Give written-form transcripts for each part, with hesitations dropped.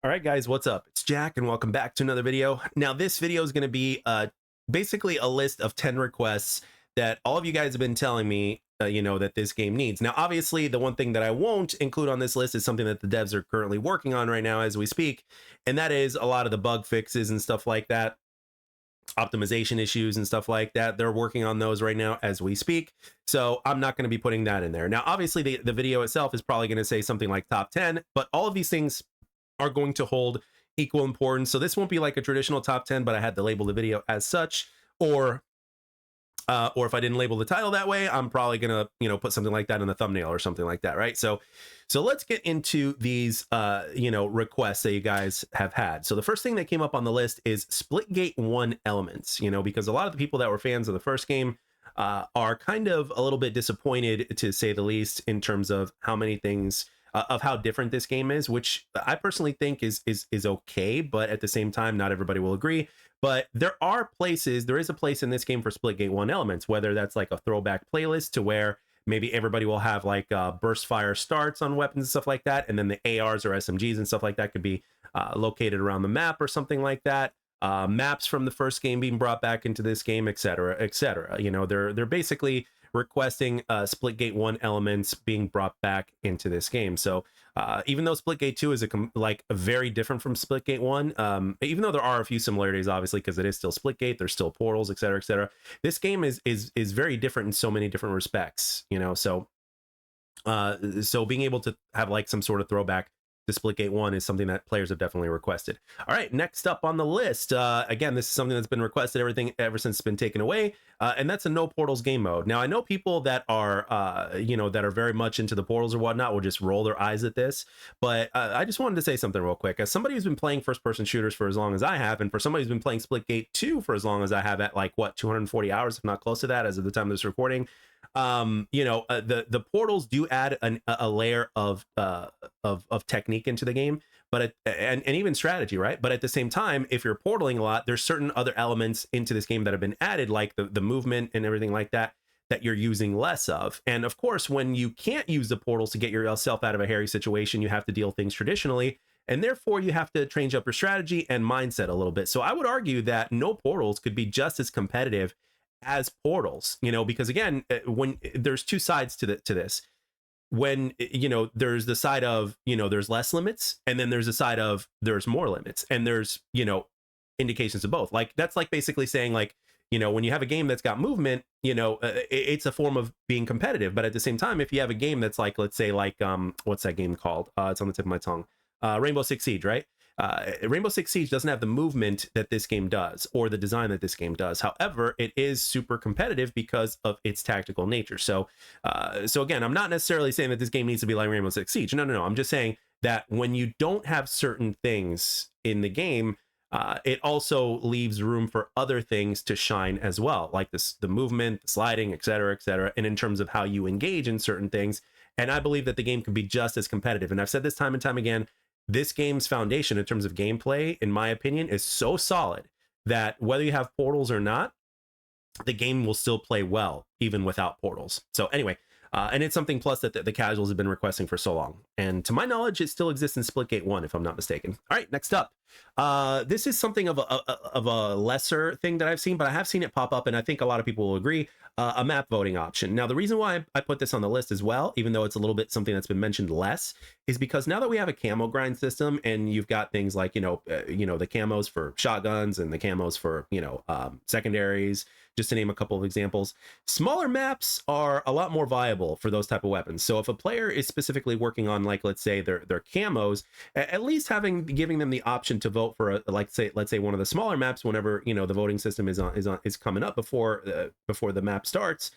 All right, guys, what's up? It's Jack, and welcome back to another video. Now, this video is going to be basically a list of 10 requests that all of you guys have been telling me, that this game needs. Now, obviously, the one thing that I won't include on this list is something that the devs are currently working on right now as we speak, and that is a lot of the bug fixes and stuff like that, optimization issues and stuff like that. They're working on those right now as we speak, so I'm not going to be putting that in there. Now, obviously, the video itself is probably going to say something like top 10, but all of these things are going to hold equal importance. So this won't be like a traditional top 10, but I had to label the video as such, or if I didn't label the title that way, I'm probably gonna, put something like that in the thumbnail or something like that, right? So let's get into these, requests that you guys have had. So the first thing that came up on the list is Splitgate 1 elements, because a lot of the people that were fans of the first game are kind of a little bit disappointed, to say the least, in terms of how many things of how different this game is, which I personally think is okay, but at the same time, not everybody will agree. But there is a place in this game for Splitgate 1 elements, whether that's like a throwback playlist to where maybe everybody will have like burst fire starts on weapons and stuff like that, and then the ARs or SMGs and stuff like that could be located around the map or something like that. Maps from the first game being brought back into this game, etc., etc. They're basically requesting Splitgate 1 elements being brought back into this game. So even though Splitgate 2 is very different from Splitgate 1, even though there are a few similarities, obviously, because it is still Splitgate, there's still portals, etc., etc. This game is very different in so many different respects, so being able to have like some sort of throwback to Splitgate 1 is something that players have definitely requested. All right, next up on the list, again, this is something that's been requested ever since it's been taken away, and that's a no portals game mode. Now, I know people that are, that are very much into the portals or whatnot will just roll their eyes at this, but I just wanted to say something real quick. As somebody who's been playing first-person shooters for as long as I have, and for somebody who's been playing Splitgate 2 for as long as I have, at like, what, 240 hours, if not close to that, as of the time of this recording, the portals do add a layer of technique into the game, but and even strategy, right? But at the same time, if you're portaling a lot, there's certain other elements into this game that have been added, like the movement and everything like that you're using less of. And of course, when you can't use the portals to get yourself out of a hairy situation, you have to deal things traditionally, and therefore you have to change up your strategy and mindset a little bit. So I would argue that no portals could be just as competitive as portals, because again, when there's two sides to this. When there's the side of there's less limits, and then there's a side of there's more limits, and there's indications of both. Like, that's like basically saying, like, when you have a game that's got movement, it's a form of being competitive. But at the same time, if you have a game that's like, let's say, like, what's that game called? It's on the tip of my tongue. Rainbow Six Siege, right? Rainbow Six Siege doesn't have the movement that this game does, or the design that this game does. However, it is super competitive because of its tactical nature. So again, I'm not necessarily saying that this game needs to be like Rainbow Six Siege. No. I'm just saying that when you don't have certain things in the game, it also leaves room for other things to shine as well, like the movement, the sliding, etc., etc. And in terms of how you engage in certain things. And I believe that the game can be just as competitive. And I've said this time and time again, this game's foundation in terms of gameplay, in my opinion, is so solid that whether you have portals or not, the game will still play well, even without portals. So anyway, and it's something plus that the casuals have been requesting for so long. And to my knowledge, it still exists in Splitgate 1, if I'm not mistaken. All right, next up. This is something of a lesser thing that I've seen, but I have seen it pop up, and I think a lot of people will agree, a map voting option. Now, the reason why I put this on the list as well, even though it's a little bit something that's been mentioned less, is because now that we have a camo grind system, and you've got things like, the camos for shotguns and the camos for, secondaries, just to name a couple of examples, smaller maps are a lot more viable for those type of weapons. So if a player is specifically working on, like, let's say their camos, at least giving them the option to vote for let's say one of the smaller maps whenever the voting system is coming up before the map starts,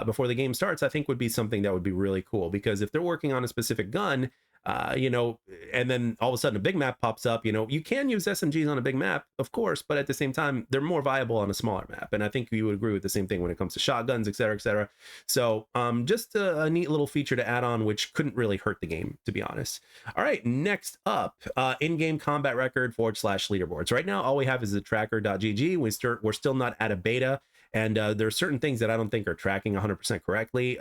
before the game starts, I think would be something that would be really cool. Because if they're working on a specific gun, and then all of a sudden a big map pops up, you can use SMGs on a big map, of course, but at the same time, they're more viable on a smaller map. And I think you would agree with the same thing when it comes to shotguns, etc., etc. So just a neat little feature to add on, which couldn't really hurt the game, to be honest. All right, next up, in-game combat record / leaderboards. Right now, all we have is the tracker.gg. We're still not at a beta, and there are certain things that I don't think are tracking 100% correctly,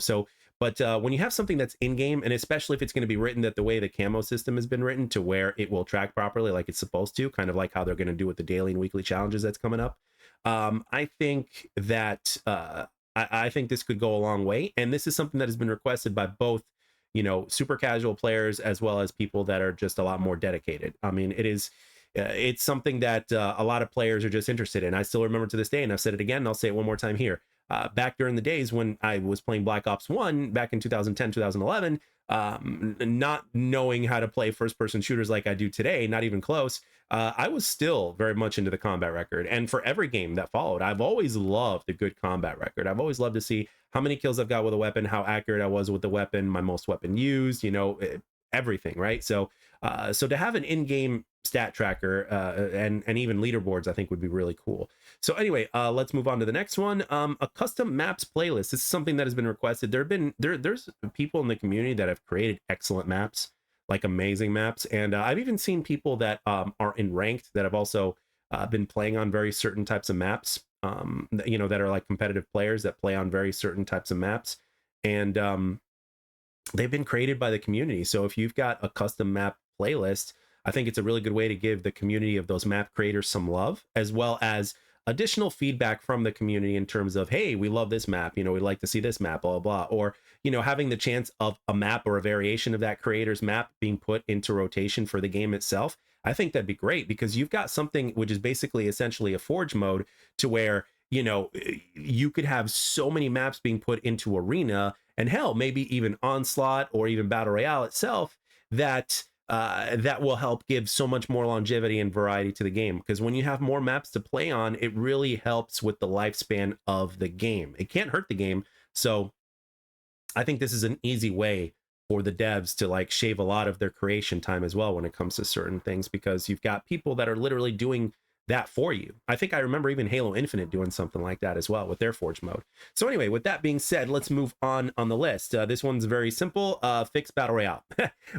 so But when you have something that's in game, and especially if it's going to be written that the way the camo system has been written to where it will track properly like it's supposed to, kind of like how they're going to do with the daily and weekly challenges that's coming up, I think that I think this could go a long way. And this is something that has been requested by both, super casual players as well as people that are just a lot more dedicated. I mean, it's something that a lot of players are just interested in. I still remember to this day, and I've said it again, and I'll say it one more time here. Back during the days when I was playing Black Ops 1 back in 2010, 2011, not knowing how to play first person shooters like I do today, not even close, I was still very much into the combat record. And for every game that followed, I've always loved a good combat record. I've always loved to see how many kills I've got with a weapon, how accurate I was with the weapon, my most weapon used, everything, right? So to have an in-game stat tracker and even leaderboards, I think would be really cool. So anyway, let's move on to the next one. A custom maps playlist. This is something that has been requested. There's people in the community that have created excellent maps, like amazing maps, and I've even seen people that are in ranked that have also been playing on very certain types of maps. That are like competitive players that play on very certain types of maps, and they've been created by the community. So if you've got a custom map playlist, I think it's a really good way to give the community of those map creators some love, as well as additional feedback from the community in terms of, hey, we love this map, we'd like to see this map, blah, blah, blah. Or, having the chance of a map or a variation of that creator's map being put into rotation for the game itself. I think that'd be great, because you've got something which is basically essentially a forge mode to where, you could have so many maps being put into arena, and hell, maybe even onslaught or even battle royale itself, that will help give so much more longevity and variety to the game. Because when you have more maps to play on, it really helps with the lifespan of the game. It can't hurt the game. So I think this is an easy way for the devs to like shave a lot of their creation time as well when it comes to certain things, because you've got people that are literally doing that for you. I think I remember even Halo Infinite doing something like that as well with their Forge mode. So anyway, with that being said, let's move on the list. This one's very simple. Fix Battle Royale.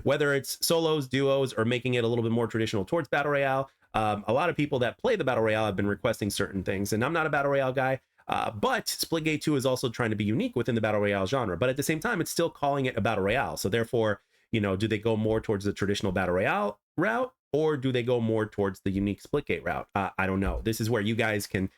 Whether it's solos, duos, or making it a little bit more traditional towards Battle Royale, a lot of people that play the Battle Royale have been requesting certain things, and I'm not a Battle Royale guy, but Splitgate 2 is also trying to be unique within the Battle Royale genre, but at the same time, it's still calling it a Battle Royale. So therefore, do they go more towards the traditional Battle Royale route, or do they go more towards the unique Splitgate route? I don't know. This is where you guys can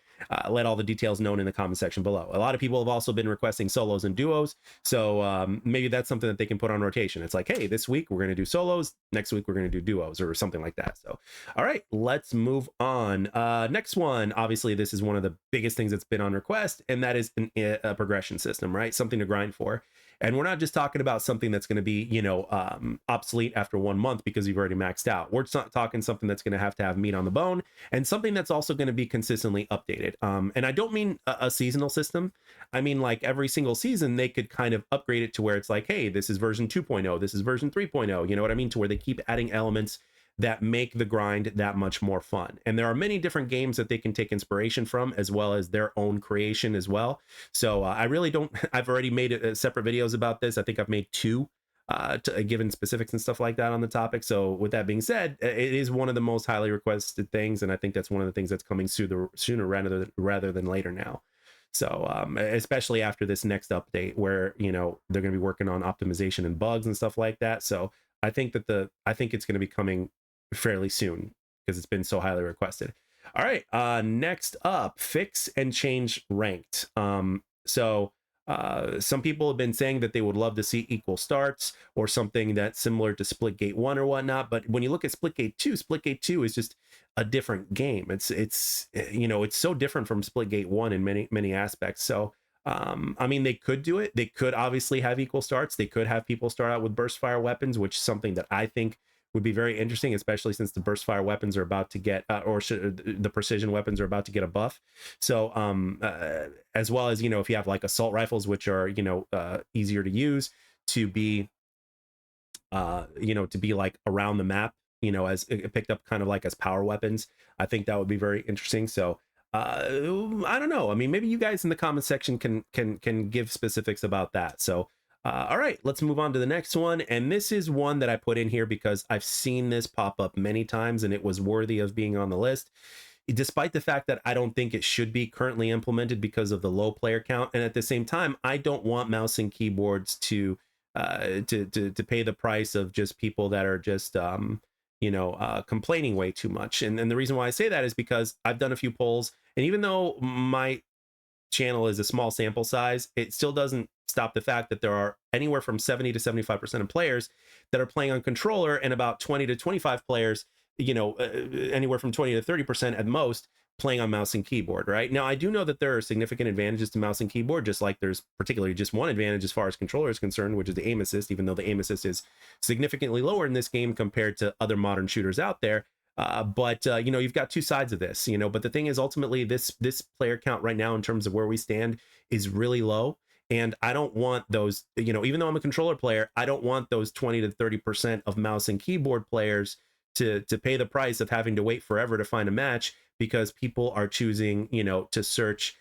let all the details known in the comment section below. A lot of people have also been requesting solos and duos, so maybe that's something that they can put on rotation. It's like, hey, this week we're going to do solos, next week we're going to do duos, or something like that. So all right, let's move on. Next one, obviously this is one of the biggest things that's been on request, and that is a progression system, right? Something to grind for. And we're not just talking about something that's going to be, obsolete after 1 month because you've already maxed out. We're talking something that's going to have meat on the bone, and something that's also going to be consistently updated. And I don't mean a seasonal system. I mean, like every single season, they could kind of upgrade it to where it's like, hey, this is version 2.0, this is version 3.0. You know what I mean? To where they keep adding elements that make the grind that much more fun. And there are many different games that they can take inspiration from, as well as their own creation as well. So I really don't, I've already made separate videos about this. I think I've made 2 given specifics and stuff like that on the topic. So with that being said, it is one of the most highly requested things, and I think that's one of the things that's coming sooner rather than later now. So especially after this next update, where they're going to be working on optimization and bugs and stuff like that. So I think it's going to be coming fairly soon, because it's been so highly requested. All right, next up, fix and change ranked. So some people have been saying that they would love to see equal starts, or something that's similar to Splitgate 1 or whatnot. But when you look at Splitgate 2 is just a different game. It's so different from Splitgate 1 in many aspects. So I mean, they could do it. They could obviously have equal starts. They could have people start out with burst fire weapons, which is something that I think would be very interesting, especially since the burst fire weapons are about to get, the precision weapons are about to get a buff. So as well as, if you have like assault rifles, which are, easier to use, to be, to be like around the map, as it picked up kind of like as power weapons. I think that would be very interesting. So I don't know. I mean, maybe you guys in the comment section can give specifics about that. So all right, let's move on to the next one. And this is one that I put in here because I've seen this pop up many times, and it was worthy of being on the list. despite the fact that I don't think it should be currently implemented because of the low player count, and at the same time, I don't want mouse and keyboards to pay the price of just people that are just complaining way too much. And the reason why I say that is because I've done a few polls, and even though my channel is a small sample size, it still doesn't stop the fact that there are anywhere from 70 to 75% of players that are playing on controller, and about 20 to 25 players, anywhere from 20 to 30% at most, playing on mouse and keyboard. Right now, I do know that there are significant advantages to mouse and keyboard, just like there's particularly just one advantage as far as controller is concerned, which is the aim assist, even though the aim assist is significantly lower in this game compared to other modern shooters out there. But you've got two sides of this, but the thing is, ultimately, this player count right now in terms of where we stand is really low. And I don't want those, even though I'm a controller player, I don't want those 20 to 30% of mouse and keyboard players to pay the price of having to wait forever to find a match, because people are choosing, to search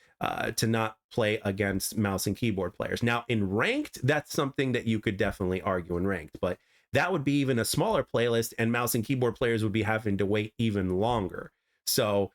to not play against mouse and keyboard players. Now, in ranked, that's something that you could definitely argue in ranked, but that would be even a smaller playlist, and mouse and keyboard players would be having to wait even longer. So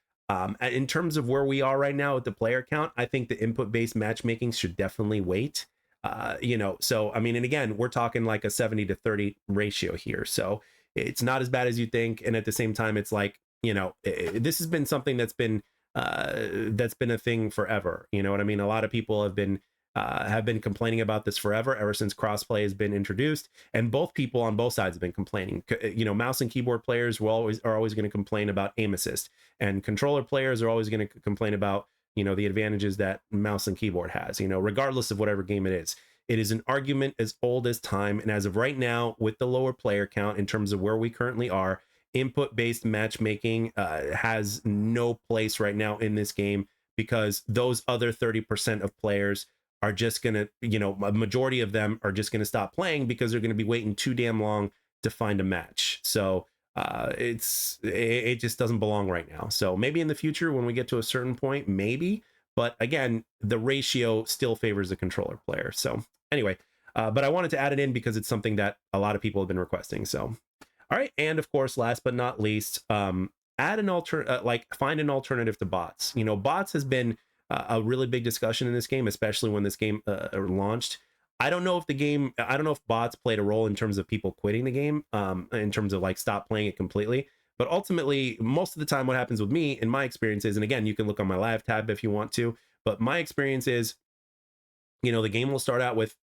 in terms of where we are right now with the player count, I think the input-based matchmaking should definitely wait. So I mean, and again, we're talking like a 70 to 30 ratio here. So it's not as bad as you think. And at the same time, it's like, this has been something that's been a thing forever. You know what I mean? A lot of people have been complaining about this forever, ever since crossplay has been introduced, and both people on both sides have been complaining. Mouse and keyboard players are always going to complain about aim assist, and controller players are always going to complain about the advantages that mouse and keyboard has. Regardless of whatever game it is. It is an argument as old as time, and as of right now, with the lower player count in terms of where we currently are, input-based matchmaking has no place right now in this game, because those other 30% of players are just gonna, a majority of them are just gonna stop playing because they're gonna be waiting too damn long to find a match. So it just doesn't belong right now. So maybe in the future when we get to a certain point, maybe, but again, the ratio still favors the controller player. So anyway, but I wanted to add it in because it's something that a lot of people have been requesting. So all right, and of course, last but not least, add an find an alternative to bots. Bots has been a really big discussion in this game, especially when this game launched. I don't know if bots played a role in terms of people quitting the game, in terms of like stop playing it completely. But ultimately, most of the time, what happens with me, in my experiences, and again, you can look on my live tab if you want to, but my experience is, the game will start out with,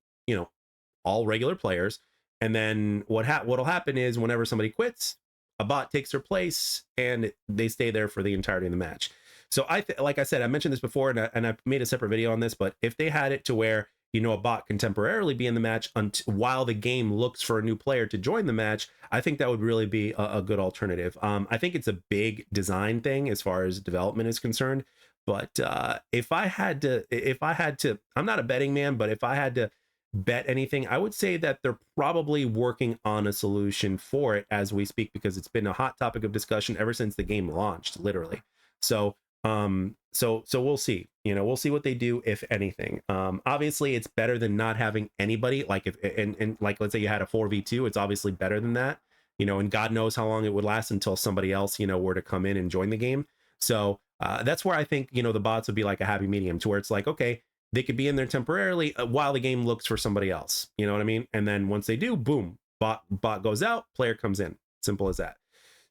all regular players. And then what'll happen is whenever somebody quits, a bot takes their place and they stay there for the entirety of the match. So like I said, I mentioned this before, and I made a separate video on this, but if they had it to where, a bot can temporarily be in the match while the game looks for a new player to join the match, I think that would really be a good alternative. I think it's a big design thing as far as development is concerned. But if I had to, I'm not a betting man, but if I had to bet anything, I would say that they're probably working on a solution for it as we speak, because it's been a hot topic of discussion ever since the game launched, literally. So so we'll see. We'll see what they do, if anything. Obviously it's better than not having anybody. Like if and like, let's say you had a 4v2, it's obviously better than that, and God knows how long it would last until somebody else were to come in and join the game. So that's where I think the bots would be like a happy medium, to where it's like, okay, they could be in there temporarily while the game looks for somebody else. You know what I mean? And then once they do, boom, bot goes out, player comes in. Simple as that.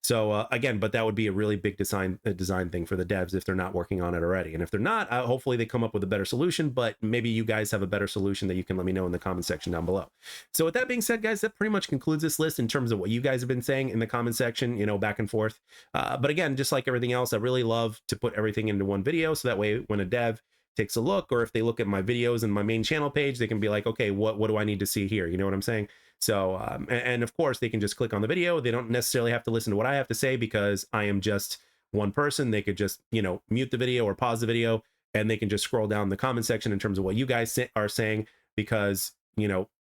So again, but that would be a really big design thing for the devs if they're not working on it already. And if they're not, hopefully they come up with a better solution, but maybe you guys have a better solution that you can let me know in the comment section down below. So with that being said, guys, that pretty much concludes this list in terms of what you guys have been saying in the comment section, back and forth. But again, just like everything else, I really love to put everything into one video. So that way, when a dev takes a look, or if they look at my videos and my main channel page, they can be like, okay, what do I need to see here? You know what I'm saying? So, and of course they can just click on the video. They don't necessarily have to listen to what I have to say, because I am just one person. They could just, mute the video or pause the video, and they can just scroll down the comment section in terms of what you guys are saying, because,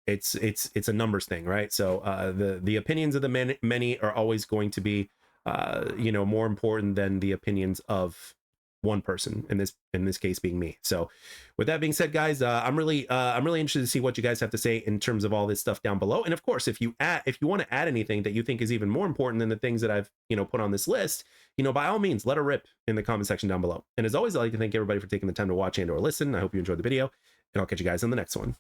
it's a numbers thing, right? So, the opinions of the many are always going to be, more important than the opinions of one person, in this case being me. So with that being said, guys, I'm really interested to see what you guys have to say in terms of all this stuff down below. And of course, if you want to add anything that you think is even more important than the things that I've put on this list, by all means, let her rip in the comment section down below. And as always, I'd like to thank everybody for taking the time to watch and or listen. I hope you enjoyed the video, and I'll catch you guys in the next one.